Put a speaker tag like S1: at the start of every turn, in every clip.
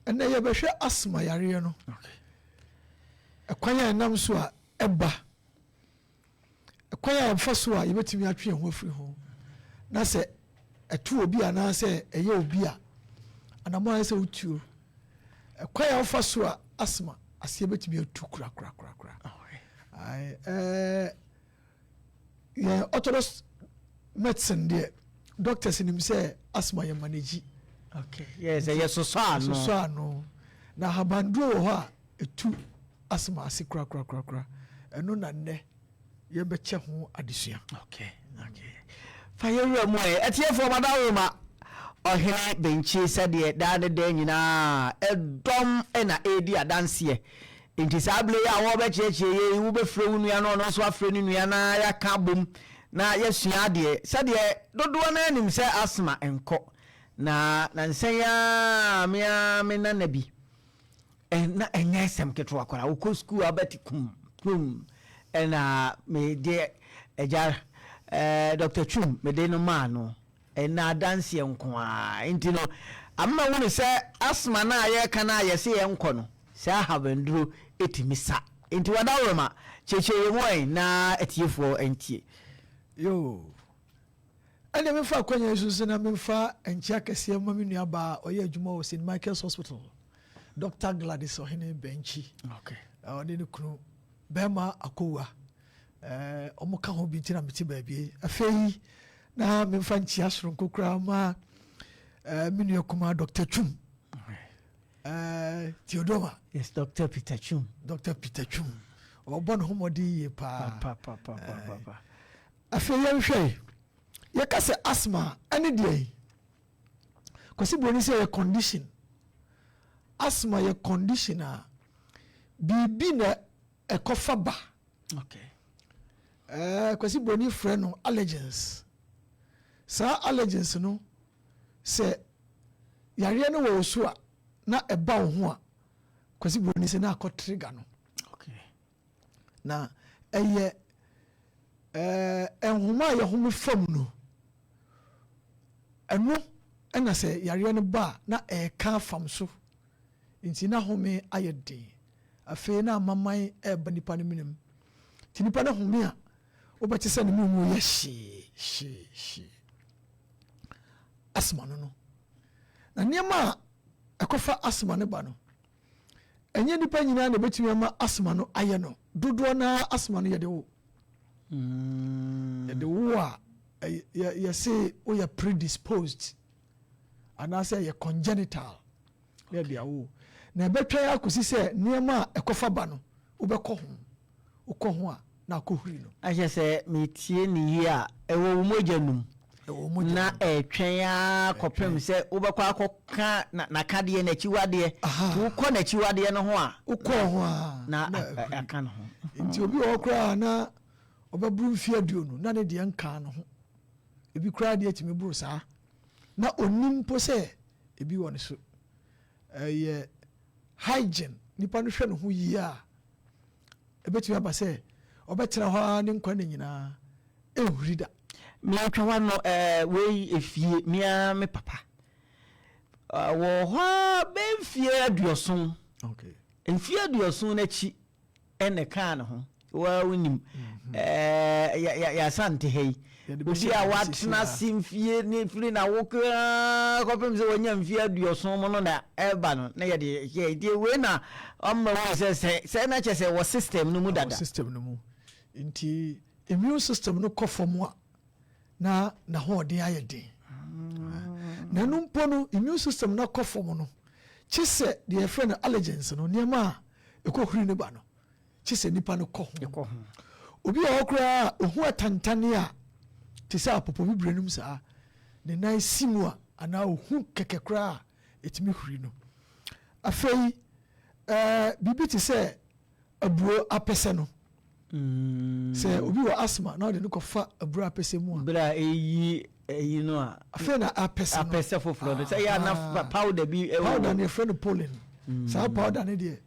S1: and they have a asthma yariano. Okay. A quaya namsua eba. A quaya and fasua, you met me at tree and free home. Na say a 2 obia na say a yo bia. And a more say you. A quaya fasua asthma, as you bet me a 2 crack. Yeah, orthodox medicine there. Doctors in him say asthma you manage.
S2: Okay. Yes, yes, so
S1: no. Na habandro ha a 2 asthma asi crack. Eno na ne ye beche ho adesua.
S2: Okay. Fire mo etie for madawoma Ohene Benchie said the dade de nyina edom na edi adanse enti sable ya wo be cheche ye wo be frɛ wo nua no so afrɛ ni nua na ya ka bom na yesua de said dodo na anim sɛ asthma enko na nsen ya me na nabi na enya sem ketwa kwara wo ko school abati kum na me de eja Dr. Chum me de no ma no na dance enko a intino amma woni se asthma na ye kana ye se enko no se habenduro etimisa inti wadawroma cheche ye na etiefo entie
S1: yo ane me fa kwanya Yesu na me fa enchia kese ma me nua ba oye adwuma o St. Michael's Hospital Dr. Gladys Ohene Benchie
S2: okay
S1: oni ne kunu bema akowa omuka ho bi tina meti baabie afei na me fa nchia soronko kra ma me nua kuma Dr. Chum Theodoma
S2: yes Dr. Peter Chum
S1: obon homodi ye pa afei ye hwe ye ka se asthma ane de kwasi boni se ye condition asthma ye condition a bibi na ekofa ba
S2: okay
S1: kwasi boni frɛ no allergens sa allergens no se yare no wo so a na eba wo ho a kwasi boni se na akɔ trigger no
S2: okay
S1: na eye enhoma ye homo fam no eno ena se yare no ba na ka fam so nti na home ayede afei na maman eba nipa no minim ti nipa na home a obati se ne mu ye shi asthma no na niema akofa asthma ne ba no enye nipa nyina na betumi ama asthma no aye no dodo na asthma no ye de wo ye de wo a ye say o ya predisposed and I say ye congenital ye de wo na betwa ya kusi se niema akofa ba no obekɔ ho a na kohuri no
S2: aje se metie ni yi a ewo mojanum na etwen ya kopem se wobekɔ akɔka na kade na chiwade wo kɔ na chiwade no ho a
S1: ukɔ ho a
S2: na aka no ho
S1: nti obi wo kra na obaburu mfie aduonu na ne de nka no ho ebi kra de atimi buru saa na onimpo se ebi wɔ ne so ye hygiene nipa no hwɛ no ho yi a ebetumi aba se obetena ho ne nkwa ne nyina ehurida
S2: mi atwa no we efie mia me papa wo ho be fie aduoson
S1: okay
S2: enfie aduoson na chi ene kan ho wa wonim ya sante hei obi a watna simfie ne firi na wokra kopem se wonya mfie aduoson mo no na eba no na ye de we na amma wo se na che se wo system no mu dada
S1: system no mu nti immune system no kofom a na ho de ayede na numpo no immune system na kofom no chise de friend allergens no niema ekohuri ne ba no chise nipa no kɔ obi a okra ohu atantane a tise apopo bibrenum saa ne nan simu a ana ohu kekekra etimi huri no afei bibi tise abuo apese no se obi wa asthma na de no kofa abuo apese mu a
S2: bra eyi no a
S1: afei na apese
S2: foforo no se ya na powder bi
S1: powder ne friend pollen sa powder ne de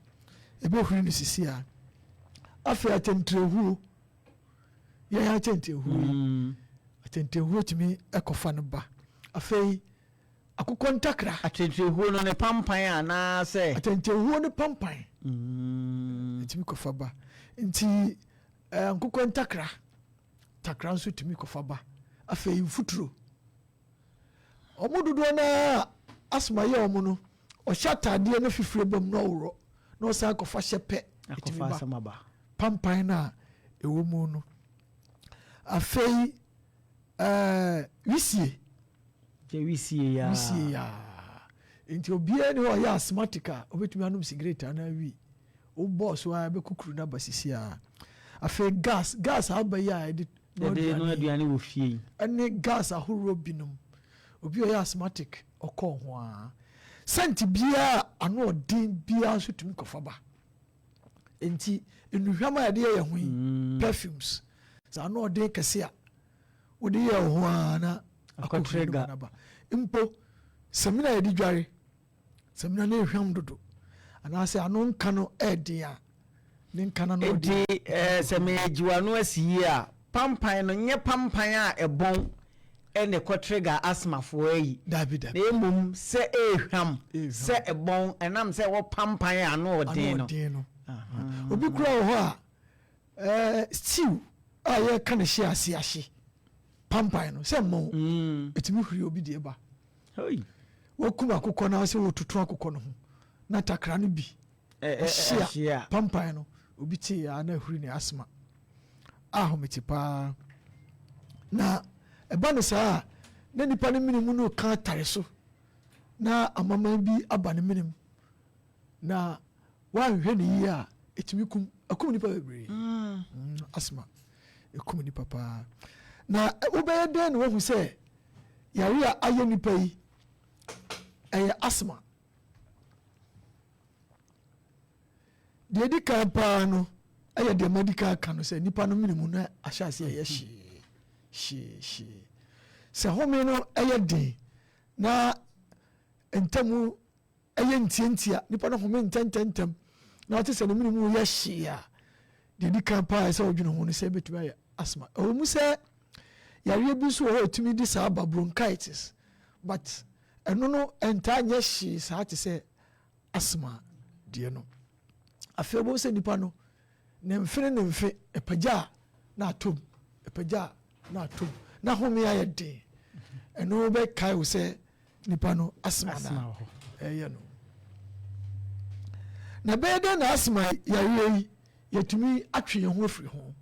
S1: ebe huri no sisi a afei atentrehu ya atentrehu timi ekofa no ba afei akokɔ ntakra
S2: atentrehuo no ne pampan ana sɛ
S1: atentrehuo ne pampan etimi kɔfa ba nti nkokɔ ntakra takra nso timi kɔfa ba afei mfuturo ɔmo dodo na asma yɛ ɔmo no ɔhyɛ atadeɛ no fifire bam na ɔworɔ na ɔsan kɔfa hyɛ pɛ etimi ba pampan na ɛwɔ mu no afei wisie
S2: ya
S1: nti obiara ne ɔyɛ asthmatic a obetumi anom cigarette ana wi o boss wa be kukuru na basisi a afei gas aba ya ɛde
S2: no aduane wɔ fie
S1: ɛne gas ahorow binom obi ɔyɛ asthmatic ɔkɔ ho a senti bia ano ɔden bia nso tumi kɔfa ba enti enuhwam a yɛde yɛ ho yi perfumes sa ano ɔden kɛse a wode yɛ ho a na
S2: akɔtrega
S1: mpo semina yɛde dware semina ne ehwam dodo anaasɛ ano nka no ɛden a ne nka no
S2: ɔde sɛ mejiwa no asi a pampan no nyɛ pampan a ɛbɔn ɛne kɔtrega asmafoɔ ayi
S1: dabi
S2: na emom sɛ ehwam sɛ ɛbɔn ɛnam sɛ wɔ pampan a ano ɔden no
S1: obi kura wɔ hɔ a stew a yɛka ne hye ase ahye pampan no sɛ mmɔn etimi huri obi deɛ ba wɔkum akokɔ na sɛ wɔtoto akokɔ no ho na takra no bi ɛhyia pampan no obi te ya na huri ne asma ahomete paa na ɛba no saa na nipa no minimu no ka tare so na amama bi aba ne minim na wanhwɛ ne yie a etimi akum nipa bebree asma ekum nipa paa na wobɛyɛ dɛn na wahu sɛ yare a ayɛ nipa yi ɛyɛ asma deɛ di kan paa no ɛyɛ deɛ medical ka no sɛ nipa no minimu na ahyɛ ase ɛyɛ hyee sɛ home no ɛyɛ den na ntamu ɛyɛ ntiantia nipa no home ntɛntɛntɛm na ɔte sɛ no minimu yɛ hyee a deɛ di kan paa sɛ ɔdwene ho no sɛ ɛbɛtumi ayɛ asma ɛwɔ mu sɛ yareɛ bi nso wɔ hɔ ɛtumi di saa ba bronchitis but ɛno no ɛntaa nyɛ hyee saa te sɛ asma deɛ no afei bɔ sɛ nipa no ne mfe ɛpagya na atom ɛpagya na atom na home ayɛ den ɛno bɛkae wo sɛ nipa no asma na ɛyɛ no na bɛyɛ dɛn na asma yareɛ yi yɛtumi atwe yɛn ho afiri ho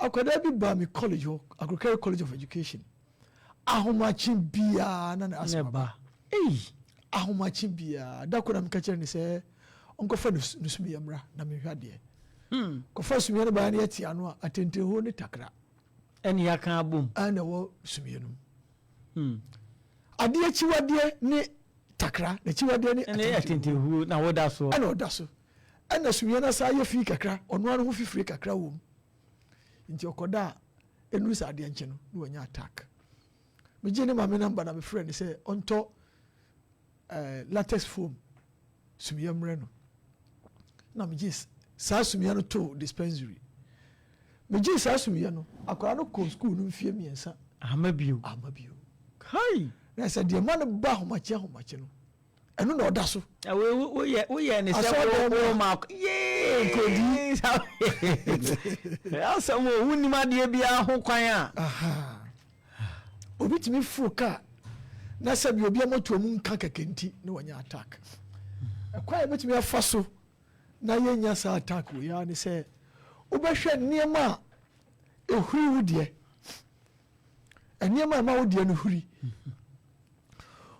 S1: akwadaa bi ba me college hɔ agricultural college of education ahomakye biaa na asma ba ahomakye biaa da ko na meka kyerɛ ne sɛ ɔnkɔfa no sumiyɛ mmra na mehwɛ adeɛ kɔfa sumiyɛ no baa ne yɛte ano a atenteho ne takra
S2: ɛne yɛaka abom
S1: ana ɛwɔ sumiyɛ no mu adeɛ kyiwadeɛ ne takra na kyiwadeɛ ne
S2: atenteho na woda so
S1: ɛna ɔda so ɛna sumiyɛ no saa yɛ fii kakra ɔnoa no ho fifiri kakra wɔ mu nti ɔkɔda a ɛnu sɛ adeɛ nkyɛ no na wanya attack megye ne maame namba na mefrɛ ne sɛ ɔntɔ latex foam sumiyɛ mmerɛ no na megye saa sumiyɛ no to dispensary megye saa sumiyɛ no akwaraa no kɔ school no mfie mmiɛnsa
S2: ama bio
S1: kai na sɛ deɛ ma no ba ahomakye no ɛno na ɔda so
S2: woyɛ ne sɛ asɛm wonim adeɛ biara ho kwan a
S1: obi tumi foro kaa na sɛ bi obi amato mu nka kɛkɛ nti na wanya attack ɛkwan yɛbɛtumi afa so na yɛnya saa attack wɔ yɛa ne sɛ wobɛhwɛ nneɛma a ɛhuri wo deɛ nneɛma a ɛma wo deɛ no huri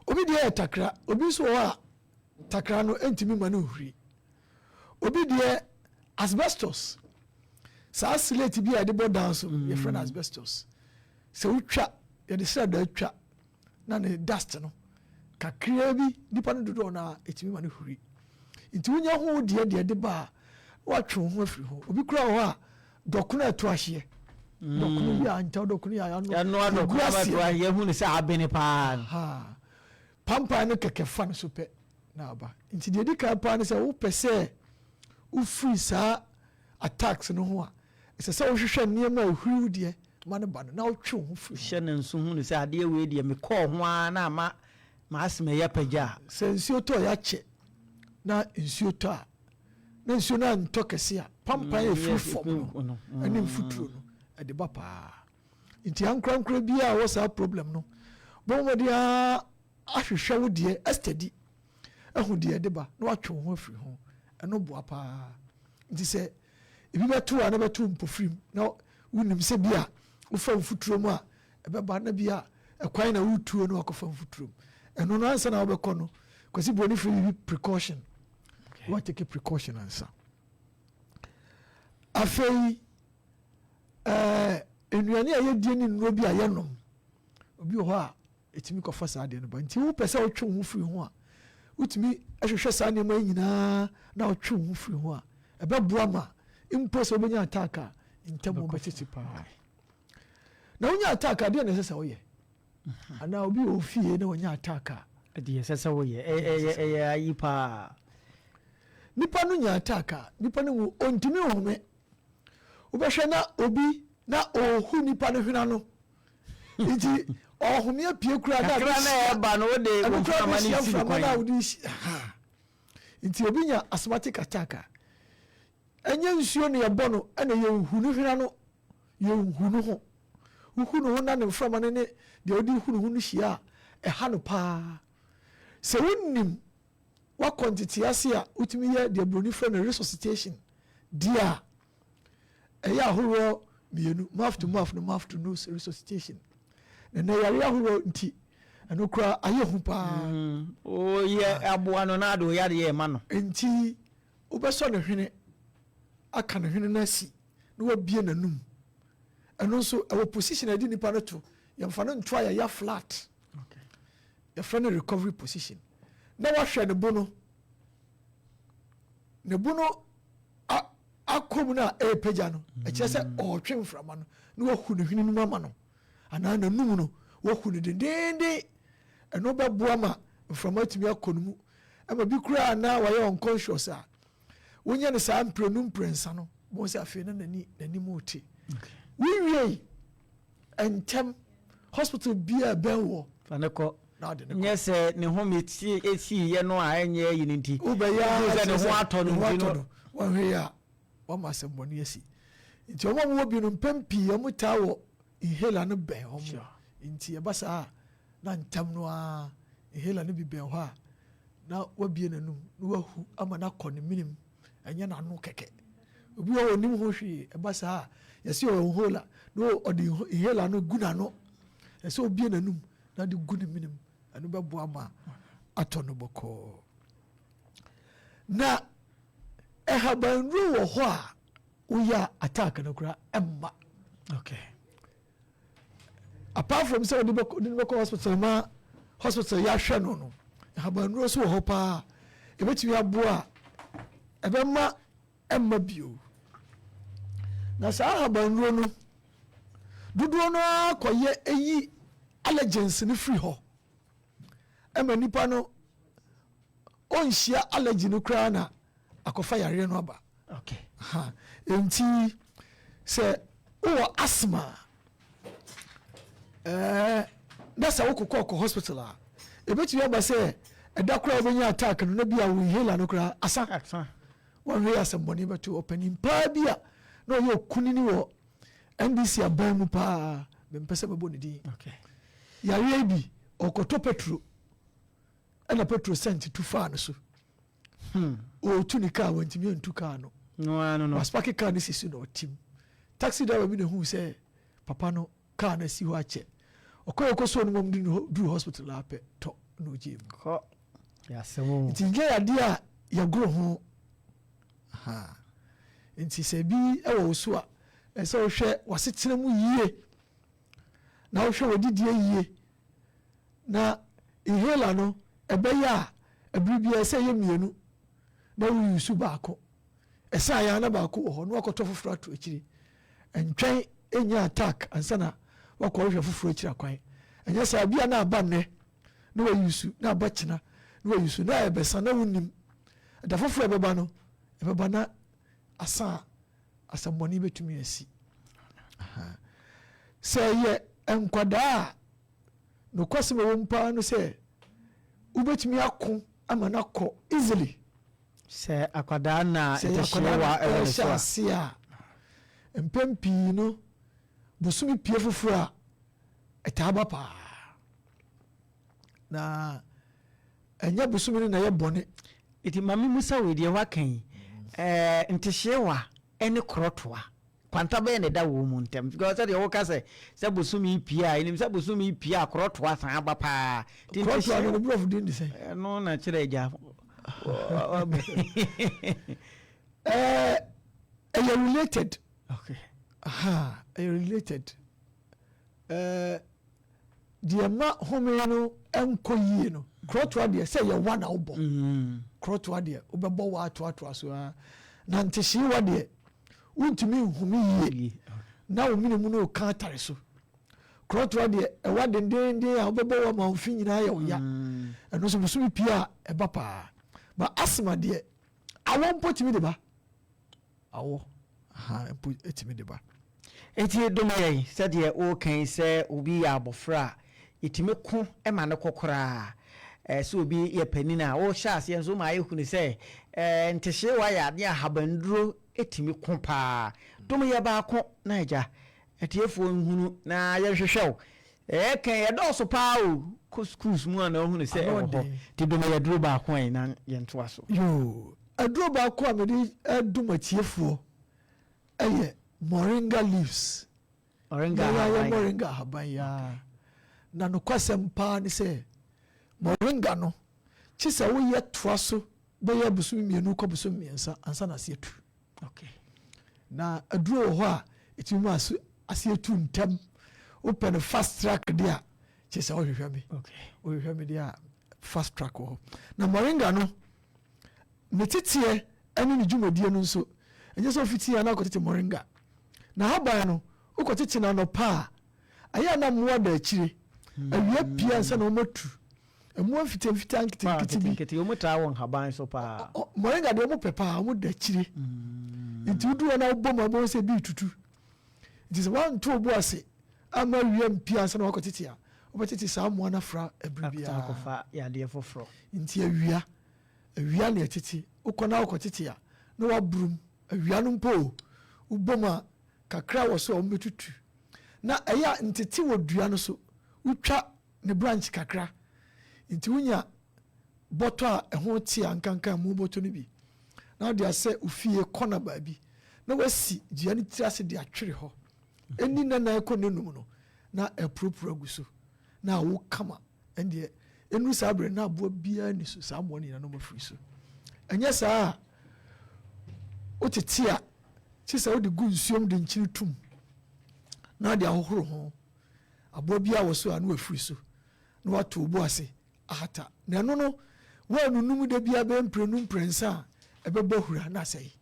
S1: obi deɛ yɛ takra obi nso wɔ a takra no ɛntumi ma no huri obi deɛ asbestos saa slate bi a yɛde bɔ dan so yɛfrɛ no asbestos sɛ wotwa yɛde srɛda atwa na ne dust no kakraa bi nipa no dodoɔ no a ɛtumi ma no huri nti wonya ho deɛ de ba a woatwe wo ho afiri ho obi kora wɔ hɔ a dɔkono ɛto ahyeɛ dɔkono bi a nta dɔkono
S2: yɛhu ne sɛ abene paa
S1: pampa no kɛkɛ fa no so pɛ na aba nti deɛ di kan paa no sɛ wopɛ sɛ wofiri saa attacks no ho a ɛsɛ sɛ wohwehwɛ nneɛma a ɛhuri wo deɛ ntoma ne ba no na wotwe ho firi
S2: hyɛ ne nso hu ne sɛ adeɛ wei deɛ mekɔɔ ho a na ma asɛm ɛyɛ pagya
S1: sɛ nsuo tɔ yɛakyɛ na nsuo tɔ a na nsuo no antɔ kɛse a pampan yɛ firi fam no ɛne mfuturo no ɛde ba paa nti ankorankora bi a wɔ saa problem no bɔmmɔde a ahwehwɛ wo deɛ ɛstadi ɛho deɛ ɛde ba na watwe wo ho afiri ho ɛno boa paa nti sɛ ebi bɛto a na bɛto mpofirim na wonim sɛ bi a wofa mfuturo mu a ɛbɛba na bi a ɛkwan na wotuo no akɔfa mfuturo mu ɛno no ansa na wobɛkɔ no kwasi buoni firi bi precaution watake precaution ansa afei nnuane a yɛdie ne nnuro bi a yɛnom obi wɔ hɔ a ɛtumi kɔfa saa deɛ no ba nti wopɛ sɛ wotwe wo ho firi ho a wotumi ahwehwɛ saa nneɛma yi nyinaa na wotwe wo ho firi ho a ɛbɛboa ma mpo sɛ wobɛnya attack a ntam wobɛtete paa na wonya attack a deɛ na ɛsɛ sɛ woyɛ anaa obi wɔ fie na wɔnya attack a
S2: ɛdeɛ ɛsɛ sɛ woyɛ ɛyɛ ayi paa
S1: nipa no nya attack a nipa no mu ɔntumi home wobɛhwɛ na obi na ɔhu nipa no hwena no nti ɔhome apue kura
S2: kakra na ɛba no wode
S1: mframa ne si kwan nti obi nya asthmatic attack a ɛnyɛ nsuo ne yɛbɔ no ɛna yɛnhu no hwena no yɛnhu no ho wohu no ho na ne mframa no ne deɛ wode hu no ho no hyia a ɛha no paa sɛ wonnim wakɔ ntete ase a wotumi yɛ deɛ buroni frɛ no resuscitation deɛ a ɛyɛ ahoroɔ mmienu mouth to mouth no mouth to nose resuscitation na yare ahoroɔ nti ɛno koraa ayɛ hu paa
S2: oyɛ aboa no na ade oyɛ adeɛ ɛma no
S1: nti wobɛsɔ ne hwene aka ne hwene no asi na wabie n'anum ɛno nso ɛwɔ position a ɛde nipa no to yɛmfa no nto a yɛyɛ flat yɛfrɛ no recovery position na wahwɛ ne bo no akɔm no a ɛyɛpagya no ɛkyerɛ sɛ ɔɔtwe mframa no na wahu ne hwene no mu ama no anaa n'anum no wahu no dendenden ɛno bɛboa ma mframa atumi akɔ no mu ama bi koraa na wayɛ unconscious a wonyɛ no saa mprɛnu mprɛnsa no bɔ sɛ afei na n'anim wote wowiei ɛntɛm hospital bia bɛn wɔ
S2: fa ne kɔ nyɛ sɛ ne ho ɛsiiɛ no a ɛnyɛ yi no nti
S1: wobɛyɛ
S2: ne ho atɔ no nti no
S1: wahwɛ a wama asɛmmɔne asi nti ɔma mowɔ bi no mpɛm pii ɔmo taa wɔ inhaler no bɛn ɔmo nti ɛba saa na ntam no a inhaler no bi bɛn hɔ a na wabie n'anum na wahu ama no akɔ ne menem ɛnyɛ n'ano kɛkɛ obi wɔ nim ho hwee ɛba saa yɛsɛ ɔwɔ inhaler na ɔde inhaler no gu n'ano ɛsɛ obie n'anum na de gu ne menem ɛno bɛboa ma atɔ no bɔkɔɔ na ɛhabanru wɔ hɔ a woyɛ attack no koraa ɛmma apart from sɛ wode bɛkɔ hospital ma hospital yɛahwɛ no no ɛhabanru so wɔ hɔ paa ɛbɛtumi aboa a ɛbɛma ɛmma bio na saa ahabanru no dodoɔ no akɔyɛ ɛyi allergens no firi hɔ ɛma nipa no ɔnhyia allergy no koraa na akɔfa yareɛ no aba nti sɛ wowɔ asthma na sɛ wokɔkɔɔkɔ hospital a ɛbɛtumi aba sɛ ɛda koraa wobɛnya attack no na bi a wo inhaler no koraa asa wɔnhwɛ yɛ asɛmmɔne bɛto ɔpanim paa bi a na ɔyɛ okunini wɔ ndc aban mu paa mempɛ sɛ bɛbɔ ne din yareɛ bi ɔkɔtɔ petro ɛna petro sent tu faa no so ɔtu ne kaa wantumi antu kaa no waspake kaa no sisi na ɔtim taxi driver bi na hu sɛ papa no kaa no asi hɔ akyɛ ɔkɔyɛ so no mɔm duru hospital apɛ tɔ na ɔgye mu nti nyɛ yadeɛ a yɛgoro ho nti sɛ bi ɛwɔ wo so a ɛsɛ wohwɛ wasetena mu yie na wohwɛ wɔdidie yie na inhaler no ɛbɛyɛ a ɛbere biara sɛ ɛyɛ mmienu na woyi su baako ɛsɛ ayɛ na baako wɔ hɔ na wakɔtɔ foforɔ ato akyiri ɛntwɛn ɛnya attack ansa na wakɔ wohwɛ foforɔ akyiri akwan ɛnyɛ sɛ bia na aba nnɛ na wayi su na aba kyena na wayi su na ɛbɛsa na wonim ɛda foforɔ ɛbɛba no ɛbɛba na asa asɛmmɔne bɛtumi asi say ye enkwada no kwasem wo mpa no say ubetimi akko amana kɔ easily
S2: say akwada na etehyewa
S1: ɛwɔ so a mpempi no busumi pie fufura etaba pa na enya busumi na ye bɔne
S2: iti mami musa we de wakan ntehyewa ene krotoa kwanta be ne da wo mu ntem because say wo ka say busumi pia enim say busumi pia krotoa san aba pa
S1: krotoa no bro of din say
S2: no na kire ja
S1: are you related?
S2: Okay.
S1: Aha, are you related? The ma home no enko yie no. Krotwa de say you one obo. Krotwa de obebo wa ato so na ntehyi wa de untumi nhumi yie. Na o minimu no ka tare so. Krotwa de e wa dendende a obebo wa ma mfi nyina ya oya. Eno so busumi pia e ba pa. Ba asma de awon potimi de ba. Awo etimi de ba
S2: eti domaye said ye o kan say obi ya abofra etimi ko e ma ne kokora so obi ye panina o shas ye so ma ye hunu say ntehye wa ya ne ahabanduro etimi ko pa domaye ba ko na eja etiefo nhunu na ye hwehwew kan ye do so pa o couscous mu na hunu say ho ti domaye duro ba ko na ye ntoa so
S1: yo aduro ba ko amedi adumatiefo eye moringa leaves moringa habaya na no kwasem pa ni say moringa no chisa wo ye toa so be ye busumi mienu ko busumi miensa ansa na se etu
S2: okay
S1: na aduro ho a etimu ase etu ntem open fast track dia chisa wo hwehwe me
S2: okay
S1: wo hwehwe me dia fast track ho na moringa no metitiye ani ni dwumadie no nso enye so fiti ya na akotete moringa na haba no ukotete na no pa aya na muwa da akire awia pia nsa na omotu emu fiti
S2: nkiti yo muta won haban so pa
S1: moringa de mo pepa mo da akire nti udu na obom abo se bi tutu it is one to obo ase ama wia pia nsa na akotete ya obetete sa mo na fra ebribia
S2: akofa ya de foforo
S1: nti awia na etete ukona akotete ya na wabrum awia no mpo uboma kakra wo so ometutu na eya ntete wodua no so utwa ne branch kakra nti unya boto a eho ti ankanka mu boto no bi na de ase ufie kona ba bi na wasi dia ne tirase de atwere ho eni na ekonenum no na epropro aguso na wo kama ende enu sabre na abo bia ni so sa mo ni na no mafiri so enya saa otetia chisa wo de gu nsuom de nkyiri tum na de ahohoro ho abo bia wo so anu afiri so na wato obo ase ahata na no no wo nunum de bia be mprenu mprensa ebebo hura na asai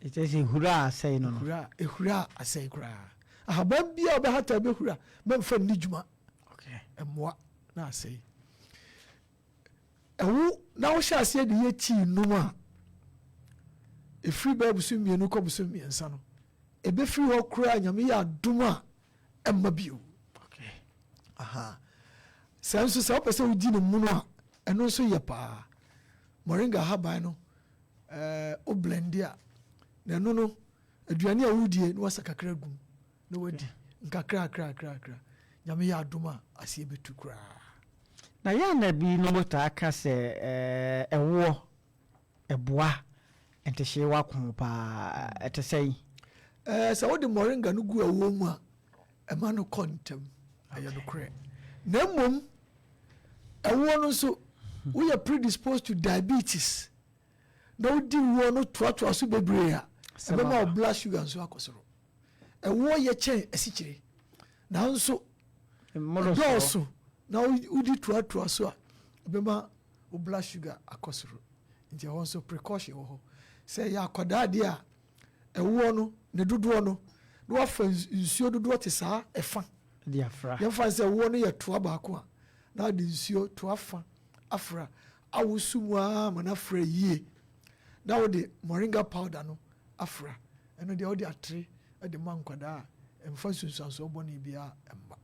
S2: itese hura asai no
S1: hura asai kura ahaban bia be hata be hura memfa ni djuma
S2: okay
S1: emwa na asai ewu na wo sha ase de ye ti numa efiri ba busu mienu ko busu miensa no ebe firi ho kura nyame ya duma emma bio
S2: okay
S1: aha sanso sa opese udi ne mu no a eno so ye pa moringa haban no o blendia na no no aduane a wudie no wasa kakra gum na wadi nkakra kra nyame ya duma ase betu kura
S2: na ya na bi no mota aka se ewo eboa entehye wa ko pa etesei
S1: sa wodi moringa no gu awo mu a ema no kontem ayo no kre na mom ewo no so we are predisposed to diabetes na wodi wo no toa so bebre a ebe ma blood sugar so akosoro ewo ye chen esichire na nso so na wodi toa so a ebe ma blood sugar akosoro nti ho so precaution ho say ya akoda de a ewo no ne dodo no do afa nsuo dodo te saa efa
S2: de afra
S1: ye fa say ewo no ye toa ba ko a na de nsuo to afa afra awusumu a mana afra yie na wo de moringa powder no afra eno de wo de atre de mankwada mfa sunsuanso bɔne bia ɛmba